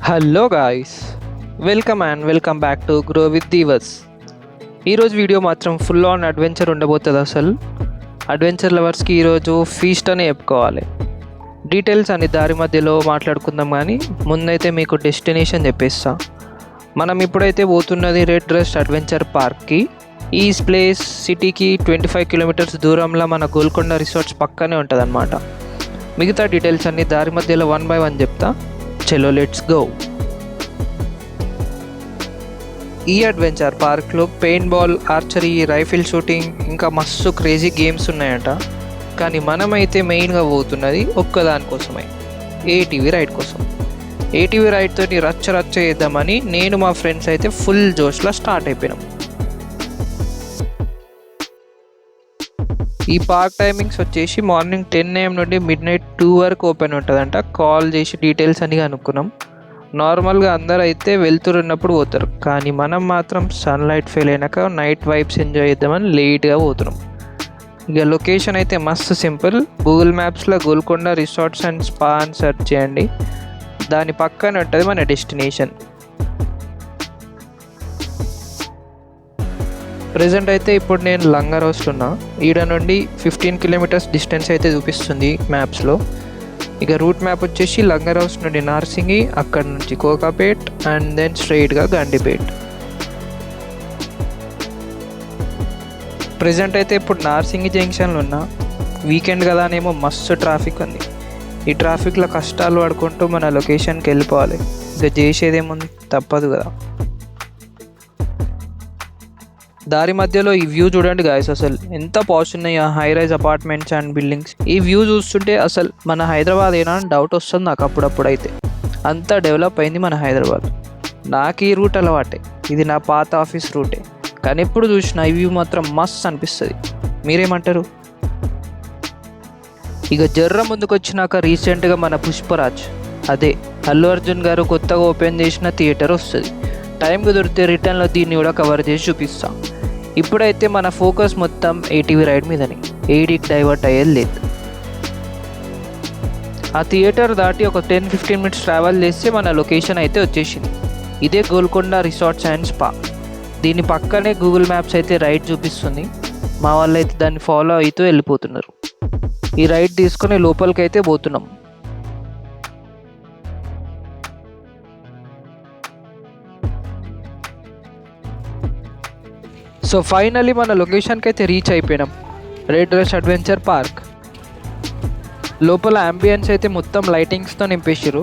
Hello guys, welcome back to grow with దీవర్స్. ఈరోజు video మాత్రం ఫుల్ ఆన్ అడ్వెంచర్ ఉండబోతుంది. అసలు అడ్వెంచర్ లవర్స్కి ఈరోజు ఫీస్ట్ అని చెప్పుకోవాలి. డీటెయిల్స్ అని దారి మధ్యలో మాట్లాడుకుందాం, కానీ ముందైతే మీకు డెస్టినేషన్ చెప్పేస్తా. మనం ఇప్పుడైతే పోతున్నది రెడ్ రస్ట్ అడ్వెంచర్ పార్క్కి. ఈ ప్లేస్ సిటీకి 25 కిలోమీటర్స్ దూరంలో మన గోల్కొండ రిసార్ట్స్ పక్కనే ఉంటుంది అన్నమాట. మిగతా డీటెయిల్స్ అన్ని దారి మధ్యలో 1 by 1 చెప్తా. చలో లెట్స్ గో. ఈ అడ్వెంచర్ పార్క్లో paint ball, archery, rifle shooting ఇంకా మస్తు క్రేజీ గేమ్స్ ఉన్నాయట. కానీ మనమైతే మెయిన్గా పోతున్నది ఒక్కదానికోసమే, ఏటీవీ రైడ్ కోసం. ఏటీవీ రైడ్ తోటి రచ్చ చేద్దామని నేను మా ఫ్రెండ్స్ అయితే ఫుల్ జోష్లో స్టార్ట్ అయిపోయినాం. ఈ పార్క్ టైమింగ్స్ వచ్చేసి మార్నింగ్ 10 AM నుండి midnight 2 వరకు ఓపెన్ ఉంటుందంట. కాల్ చేసి డీటెయిల్స్ అని అనుకున్నాం. నార్మల్గా అందరూ అయితే వెళ్తున్నప్పుడు పోతారు, కానీ మనం మాత్రం సన్లైట్ ఫెయిల్ అయినాక నైట్ వైబ్స్ ఎంజాయ్ చేద్దామని లేట్గా పోతున్నాం. ఇక లొకేషన్ అయితే మస్తు సింపుల్. గూగుల్ మ్యాప్స్లో గోల్కొండ రిసార్ట్స్ అండ్ స్పా అని సెర్చ్ చేయండి. దాని పక్కన ఉంటుంది మన డెస్టినేషన్. ప్రజెంట్ అయితే ఇప్పుడు నేను లంగర్ హౌస్లో ఉన్నా. ఈడ నుండి 15 కిలోమీటర్స్ డిస్టెన్స్ అయితే చూపిస్తుంది మ్యాప్స్లో. ఇక రూట్ మ్యాప్ వచ్చేసి లంగర్ హౌస్ నుండి నార్సింగి, అక్కడ నుంచి కోకాపేట్ అండ్ దెన్ స్ట్రైట్గా గండిపేట్. ప్రజెంట్ అయితే ఇప్పుడు నార్సింగి జంక్షన్లో ఉన్నా. వీకెండ్ కదానేమో మస్తు ట్రాఫిక్ ఉంది. ఈ ట్రాఫిక్లో కష్టాలు పడుకుంటూ మన లొకేషన్కి వెళ్ళిపోవాలి. ఇక చేసేదేముంది, తప్పదు కదా. దారి మధ్యలో ఈ వ్యూ చూడండి గాయస్, అసలు ఎంత పాష్ ఉన్నాయి ఆ high rise apartments and buildings. ఈ వ్యూ చూస్తుంటే అసలు మన హైదరాబాద్ ఏనా అని డౌట్ వస్తుంది నాకు అప్పుడప్పుడు. అయితే అంతా డెవలప్ అయింది మన హైదరాబాద్. నాకు ఈ రూట్ అలవాటే, ఇది నా పాత ఆఫీస్ రూటే, కానీ ఎప్పుడు చూసినా ఈ వ్యూ మాత్రం మస్త్ అనిపిస్తుంది. మీరేమంటారు? ఇక జర్ర ముందుకు వచ్చినాక రీసెంట్గా మన పుష్పరాజ్, అదే అల్లు అర్జున్ గారు కొత్తగా ఓపెన్ చేసిన థియేటర్ వస్తుంది. టైం కుదిరితే రిటర్న్లో దీన్ని కూడా కవర్ చేసి చూపిస్తాం. ఇప్పుడైతే మన ఫోకస్ మొత్తం ఏటీవీ రైడ్ మీదని, ఏడీకి డైవర్ట్ అయ్యేది లేదు. ఆ థియేటర్ దాటి ఒక 10-15 మినిట్స్ ట్రావెల్ చేస్తే మన లొకేషన్ అయితే వచ్చేసింది. ఇదే గోల్కొండ రిసార్ట్స్ అండ్ స్పా. దీని పక్కనే గూగుల్ మ్యాప్స్ అయితే రైడ్ చూపిస్తుంది. మా వాళ్ళు అయితే దాన్ని ఫాలో అవుతూ వెళ్ళిపోతున్నారు. ఈ రైడ్ తీసుకొని లోపలికి అయితే పోతున్నాం. సో ఫైనలీ మన లొకేషన్కి అయితే రీచ్ అయిపోయినాం, రెడ్ రష్ అడ్వెంచర్ పార్క్. లోపల అంబియన్స్ అయితే మొత్తం లైటింగ్స్తో నింపేసారు.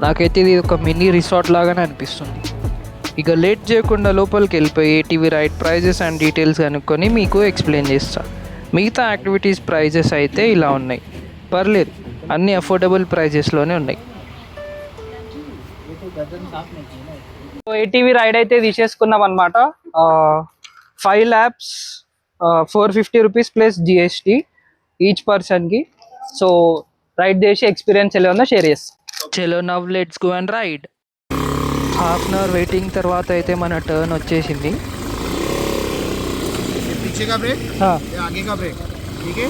నాకైతే ఇది ఒక మినీ రిసార్ట్ లాగానే అనిపిస్తుంది. ఇక లేట్ చేయకుండా లోపలికి వెళ్ళిపోయి ATV ride prices and details కనుక్కొని మీకు ఎక్స్ప్లెయిన్ చేస్తా. మిగతా యాక్టివిటీస్ ప్రైజెస్ అయితే ఇలా ఉన్నాయి, పర్లేదు, అన్నీ అఫోర్డబుల్ ప్రైజెస్లోనే ఉన్నాయి. ఏటీవీ రైడ్ అయితే తీసేసుకున్నాం అనమాట. 5 lakhs 450 rupees plus GST each పర్సన్కి. సో రైడ్ చేసి ఎక్స్పీరియన్స్ ఎలా ఉందో షేర్ చేస్తాం. చలో now let's go and ride. Half an hour waiting తర్వాత అయితే మన టర్న్ వచ్చేసింది. पीछे का ब्रेक या आगे का ब्रेक, ठीक है.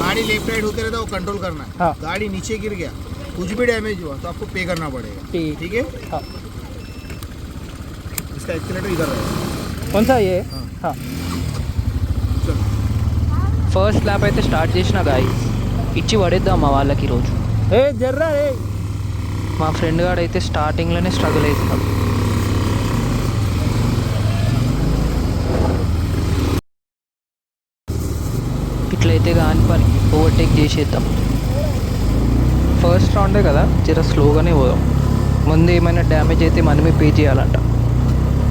गाड़ी लेफ्ट राइट होते रहता है, वो कंट्रोल करना है. गाड़ी नीचे गिर गया, कुछ भी डैमेज हुआ तो आपको पे करना पड़ेगा, ठीक है. इसका एक्सीलेटर इधर है. कौन सा ये? हाँ. ఫస్ట్ ల్యాప్ అయితే స్టార్ట్ చేసిన గాయ్స్, ఇచ్చి పడేద్దాం మా వాళ్ళకి ఈరోజు. మా ఫ్రెండ్ గాడు అయితే స్టార్టింగ్లోనే స్ట్రగుల్ అవుతున్నాడు. ఇట్లయితే కాని పని, ఓవర్టేక్ చేసేద్దాం. ఫస్ట్ రౌండే కదా, జర స్లోగానే పోదాం. ముందు ఏమైనా డ్యామేజ్ అయితే మనమే పే చేయాలంట.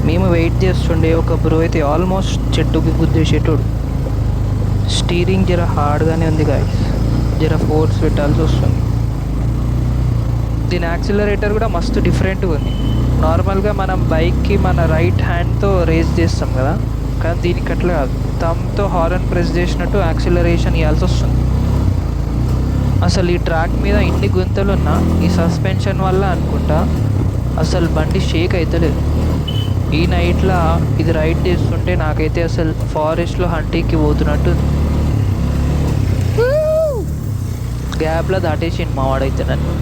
మేము వెయిట్ చేస్తుండే ఒక బ్రో అయితే ఆల్మోస్ట్ చెట్టుకి గుద్దేసేటోడు. స్టీరింగ్ జర హార్డ్గానే ఉంది గాయస్, జర ఫోర్స్ పెట్టాల్సి వస్తుంది. దీని యాక్సిలరేటర్ కూడా మస్తు డిఫరెంట్గా ఉంది. నార్మల్గా మనం బైక్కి మన రైట్ హ్యాండ్తో రేస్ చేస్తాం కదా, కానీ దీనికి అట్లా కాదు, థమ్తో హార్న్ ప్రెస్ చేసినట్టు యాక్సిలరేషన్ ఇవ్వాల్సి వస్తుంది. అసలు ఈ ట్రాక్ మీద ఇన్ని గుంతలు ఉన్నా ఈ సస్పెన్షన్ వల్ల అనుకుంటా అసలు బండి షేక్ అవుతలేదు. ఈ నైట్లో ఇది రైడ్ చేస్తుంటే నాకైతే అసలు ఫారెస్ట్లో హంటింగ్కి పోతున్నట్టు. గ్యాప్లో దాటేసిండు మావాడైతే నన్ను.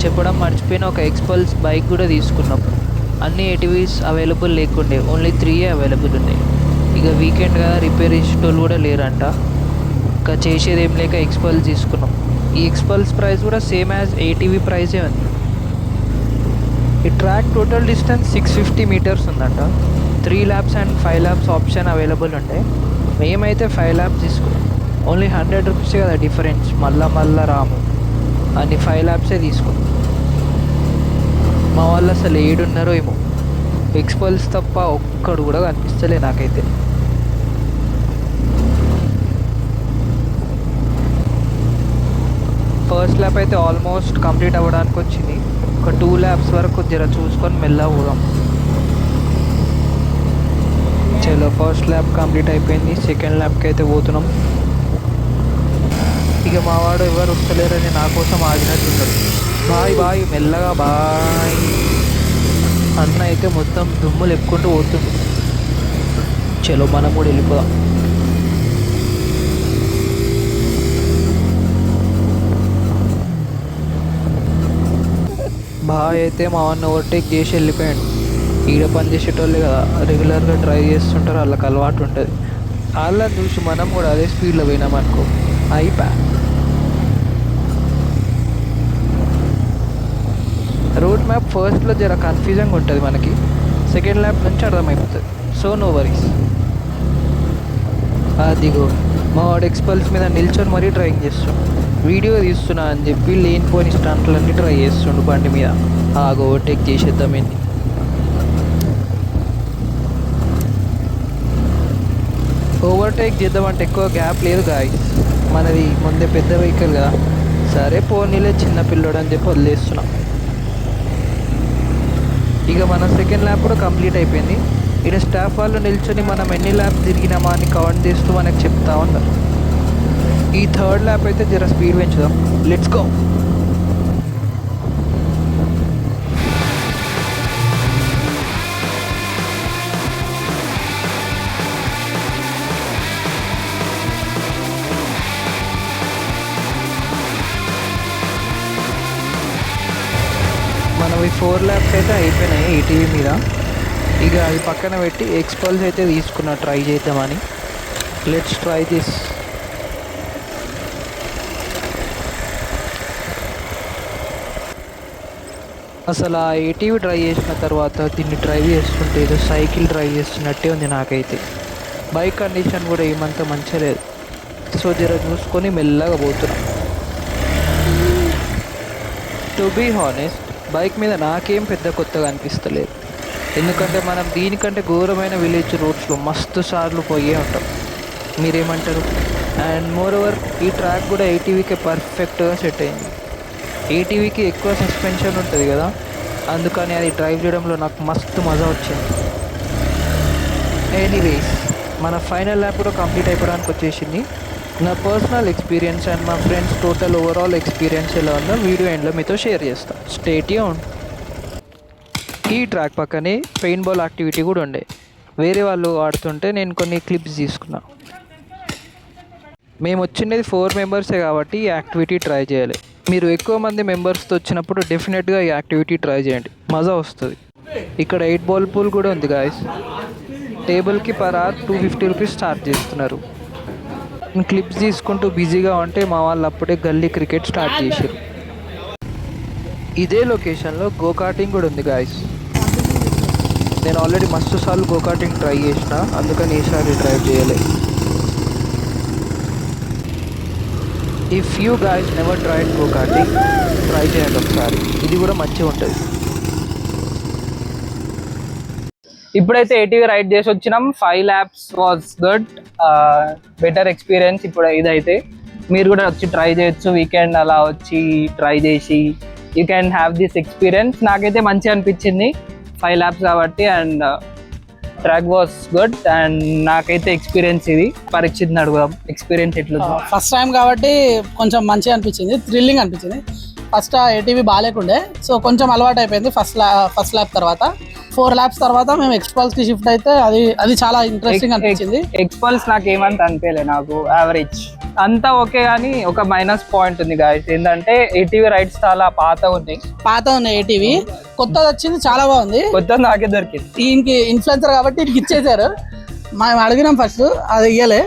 చెప్పడం మర్చిపోయిన, ఒక ఎక్స్పల్స్ బైక్ కూడా తీసుకున్నాం. అన్ని ఏటీవీస్ అవైలబుల్ లేకుండే, ఓన్లీ 3 అవైలబుల్ ఉన్నాయి. ఇక వీకెండ్ కదా, రిపేర్ ఇచ్చేటోళ్ళు కూడా లేరంట. ఇంకా చేసేది ఏం లేక ఎక్స్పల్స్ తీసుకున్నాం. ఈ ఎక్స్పల్స్ ప్రైస్ కూడా సేమ్ యాజ్ ఏటీవీ ప్రైజే ఉంది. ఈ ట్రాక్ టోటల్ డిస్టెన్స్ 650 మీటర్స్ ఉందంట. 3 laps and 5 laps option available ఉండే. మేమైతే 5 laps తీసుకున్నాం. ఓన్లీ 100 రూపీస్ కదా డిఫరెన్స్, మళ్ళా రాము అని 5 lapsే తీసుకున్నాం. మా వాళ్ళు అసలు ఏడున్నారో ఏమో, ఎక్స్పల్స్ తప్ప ఒక్కడు కూడా కనిపిస్తలే నాకైతే. ఫస్ట్ ల్యాప్ అయితే ఆల్మోస్ట్ కంప్లీట్ అవ్వడానికి వచ్చింది. ఒక 2 laps వరకు జర చూసుకొని మెల్లగా పోదాం. చలో, ఫస్ట్ ల్యాప్ కంప్లీట్ అయిపోయింది. సెకండ్ ల్యాప్కి అయితే పోతున్నాం. ఇక మా వాడు ఎవరు వస్తలేరని నా కోసం ఆగినట్టున్నారు. బాయ్ మెల్లగా బాయ్ అన్న అయితే మొత్తం దుమ్ములు ఎక్కుంటూ పోతుంది. చలో, మనం కూడా వెళ్ళిపోదాం. బాయ్ అయితే మా వాడిని ఓవర్టేక్ చేసి వెళ్ళిపోయాడు. ఈడ పని చేసేటోళ్ళే కదా, రెగ్యులర్గా డ్రైవ్ చేస్తుంటారు, వాళ్ళకి అలవాటు ఉంటుంది. వాళ్ళని చూసి మనం కూడా అదే స్పీడ్లో పోయినామనుకో అయిపోయా. రోడ్ మ్యాప్ ఫస్ట్లో జర కన్ఫ్యూజన్గా ఉంటుంది మనకి, సెకండ్ ల్యాప్ నుంచి అర్థమైపోతుంది. So no worries. అదిగో మా వాడు ఎక్స్పల్స్ మీద నిల్చొని మరీ డ్రైవింగ్ చేస్తాం. వీడియో తీస్తున్నా అని చెప్పి లేనిపోని స్టంట్లన్నీ ట్రై చేస్తుండు బండి మీద. ఆగో, ఓవర్టేక్ చేసేద్దాం ఏంటి. ఓవర్టేక్ చేద్దామంటే ఎక్కువ గ్యాప్ లేదు గాయ్స్, మనది ముందే పెద్ద వెహికల్ కదా. సరే పోనీలే, చిన్న పిల్లోడు అని చెప్పి వదిలేస్తున్నాం. ఇక మన సెకండ్ ల్యాప్ కూడా కంప్లీట్ అయిపోయింది. ఇక్కడ స్టాఫ్ వాళ్ళు నిల్చొని మనం ఎన్ని ల్యాప్ తిరిగినామా అని కౌంట్ చేస్తూ మనకు చెప్తా ఉన్నారు. ఈ థర్డ్ ల్యాప్ అయితే జర స్పీడ్ పెంచుదాం. Let's go. మనవి 4 laps అయితే అయిపోయినాయి ఈటీవీ మీద. ఇక అది పక్కన పెట్టి ఎక్స్పల్స్ అయితే తీసుకున్నా ట్రై చేద్దామని. Let's try this. అసలు ఆ ఏటీవీ డ్రైవ్ చేసిన తర్వాత దీన్ని డ్రైవ్ చేస్తుంటే ఏదో సైకిల్ డ్రైవ్ చేస్తున్నట్టే ఉంది నాకైతే. బైక్ కండిషన్ కూడా ఏమంత మంచిగా లేదు. సో జర చూసుకొని మెల్లగా పోతున్నాం. టు బీ హానెస్ట్, బైక్ మీద నాకేం పెద్ద కొత్తగా అనిపిస్తలేదు. ఎందుకంటే మనం దీనికంటే ఘోరమైన విలేజ్ రోడ్స్లో మస్తు సార్లు పోయే ఉంటాం. మీరేమంటారు? అండ్ మోర్ ఓవర్ ఈ ట్రాక్ కూడా ఏటీవీకి పర్ఫెక్ట్గా సెట్ అయింది. ఏటీవీకి ఎక్కువ సస్పెన్షన్ ఉంటుంది కదా, అందుకని అది డ్రైవ్ చేయడంలో నాకు మస్తు మజా వచ్చింది. ఎనీవేస్, మన ఫైనల్ ల్యాప్ కూడా కంప్లీట్ అయిపోవడానికి వచ్చేసింది. నా పర్సనల్ ఎక్స్పీరియన్స్ అండ్ మా ఫ్రెండ్స్ టోటల్ ఓవరాల్ ఎక్స్పీరియన్స్ ఎలా ఉందో వీడియో ఎండ్లో మీతో షేర్ చేస్తాను. Stay tune. ఈ ట్రాక్ పక్కనే పెయింట్ బాల్ యాక్టివిటీ కూడా ఉండే. వేరే వాళ్ళు ఆడుతుంటే నేను కొన్ని క్లిప్స్ తీసుకున్నా. మేము వచ్చినది 4 మెంబర్సే కాబట్టి ఈ యాక్టివిటీ ట్రై చేయాలి. మీరు ఎక్కువ మంది మెంబర్స్తో వచ్చినప్పుడు డెఫినెట్గా ఈ యాక్టివిటీ ట్రై చేయండి, మజా వస్తుంది. ఇక్కడ 8 ball పూల్ కూడా ఉంది గాయస్. టేబుల్కి పర్ అవర్ 250 రూపీస్ ఛార్జ్ చేస్తున్నారు. క్లిప్స్ తీసుకుంటూ బిజీగా ఉంటే మా వాళ్ళు అప్పుడే గల్లీ క్రికెట్ స్టార్ట్ చేశారు. ఇదే లొకేషన్లో గోకార్టింగ్ కూడా ఉంది గాయస్. నేను ఆల్రెడీ మస్తు సార్లు గోకార్టింగ్ ట్రై చేసిన, అందుకని ఈసారి డ్రైవ్ చేయలేదు. If you guys never tried go-karting, try చేయండి ఒకసారి, ఇది కూడా మంచిగా ఉంటుంది. ఇప్పుడైతే ఏటీవీ రైడ్ చేసి వచ్చినాం. 5 laps was good, better experience. ఇప్పుడు ఇదైతే మీరు కూడా వచ్చి ట్రై చేయొచ్చు. వీకెండ్ అలా వచ్చి ట్రై చేసి you can have this experience. నాకైతే మంచిగా అనిపించింది 5 laps కాబట్టి. And track was good. And నాకైతే ఎక్స్పీరియన్స్ ఇది. పరీక్షిత్ అడుగుదాం, ఎక్స్పీరియన్స్ ఎట్లా? ఫస్ట్ టైం కాబట్టి కొంచెం మంచిగా అనిపించింది, థ్రిల్లింగ్ అనిపించింది. ఫస్ట్ ఏటీవీ బాగాలేకుండే, సో కొంచెం అలవాటు అయిపోయింది. ఫస్ట్ ల్యాప్ తర్వాత 4 laps తర్వాత మేము ఎక్స్పల్స్ కి షిఫ్ట్ అయితే అది చాలా ఇంట్రెస్టింగ్ అనిపించింది. ఎక్స్పల్స్ నాకు ఏమంత అనిపించలే, నాకు యావరేజ్. అంతా ఓకే కానీ ఒక మైనస్ పాయింట్ ఉంది గాయస్, ఏంటంటే ఏటీవీ రైడ్స్ చాలా పాత ఉన్నాయి. పాత ఉన్నాయి ఏటీవీ, కొత్తది వచ్చింది చాలా బాగుంది. కొత్త నాకే దొరికింది. ఈయనకి ఇన్ఫ్లుయెన్సర్ కాబట్టి ఈయనకి ఇచ్చేసారు. మేము అడిగినాం ఫస్ట్, అది ఇయ్యలే.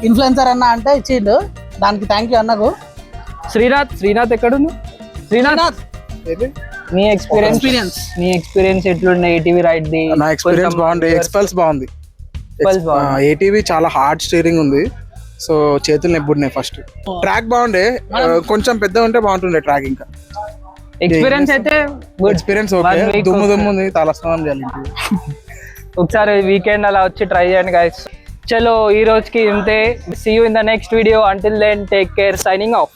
ఇన్ఫ్లుయెన్సర్ అన్న అంటే ఇచ్చిండు, దానికి థ్యాంక్ యూ అన్నకు. శ్రీనాథ్ ఎక్కడుంది? శ్రీనాథ్ నీ ఎక్స్పీరియన్స్ ఎట్లుండే ఏటీవీ రైడ్ ది? నా ఎక్స్పీరియన్స్ బాగుంది. ఎక్స్పల్స్ బాగుంది. ఏటీవీ చాలా హార్డ్ స్టీరింగ్ ఉంది, సో చేతులు నెప్పుడున్నాయి. ఫస్ట్ ట్రాక్ బాగుండే, కొంచెం పెద్ద ఉంటే బాగుంటుండే ట్రాక్. ఇంకా ఎక్స్పీరియన్స్ అయితే ఎక్స్పీరియన్స్ ఓకే. దుమ్ము ఉంది, తలస్నానం చేయాలి. ఒకసారి వీకెండ్ అలా వచ్చి ట్రై చేయండి గైస్. చలో ఈ రోజుకి ఇంతే. See you in the next video. Until then take care. Signing of.